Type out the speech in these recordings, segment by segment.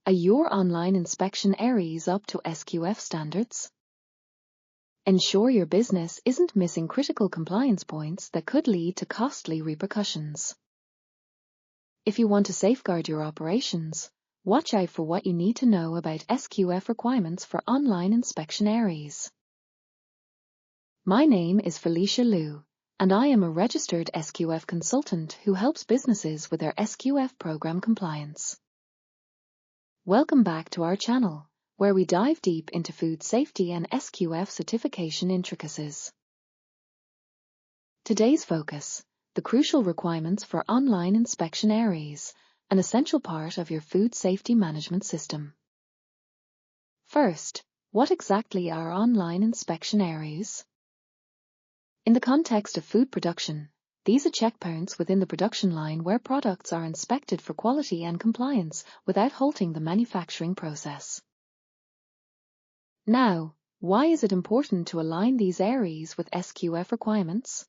Are your online inspection areas up to SQF standards? Ensure your business isn't missing critical compliance points that could lead to costly repercussions. If you want to safeguard your operations, watch out for what you need to know about SQF requirements for online inspection areas. My name is Felicia Liu, and I am a registered SQF consultant who helps businesses with their SQF program compliance. Welcome back to our channel, where we dive deep into food safety and SQF certification intricacies. Today's focus: the crucial requirements for online inspection areas, an essential part of your food safety management system. First, what exactly are online inspection areas? In the context of food production, these are checkpoints within the production line where products are inspected for quality and compliance without halting the manufacturing process. Now, why is it important to align these areas with SQF requirements?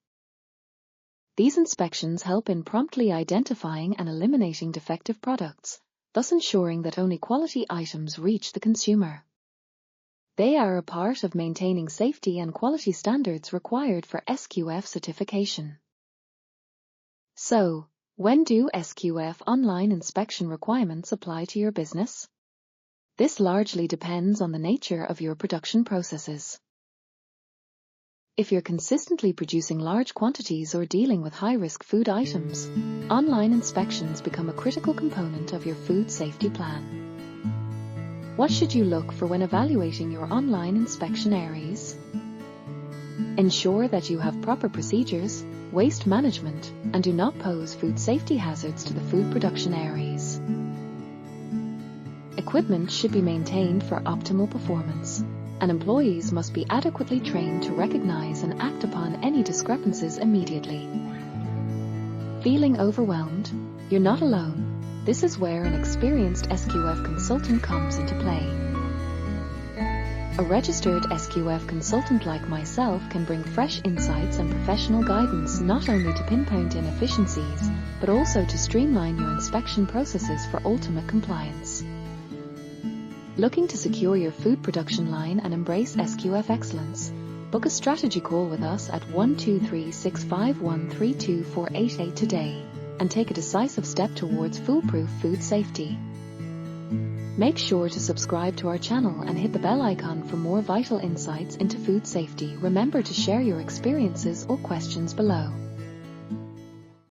These inspections help in promptly identifying and eliminating defective products, thus ensuring that only quality items reach the consumer. They are a part of maintaining safety and quality standards required for SQF certification. So, when do SQF online inspection requirements apply to your business? This largely depends on the nature of your production processes. If you're consistently producing large quantities or dealing with high-risk food items, online inspections become a critical component of your food safety plan. What should you look for when evaluating your online inspection areas? Ensure that you have proper procedures, waste management, and do not pose food safety hazards to the food production areas. Equipment should be maintained for optimal performance, and employees must be adequately trained to recognize and act upon any discrepancies immediately. Feeling overwhelmed? You're not alone. This is where an experienced SQF consultant comes into play. A registered SQF consultant like myself can bring fresh insights and professional guidance not only to pinpoint inefficiencies, but also to streamline your inspection processes for ultimate compliance. Looking to secure your food production line and embrace SQF excellence? Book a strategy call with us at 123-651-32488 today and take a decisive step towards foolproof food safety. Make sure to subscribe to our channel and hit the bell icon for more vital insights into food safety. Remember to share your experiences or questions below.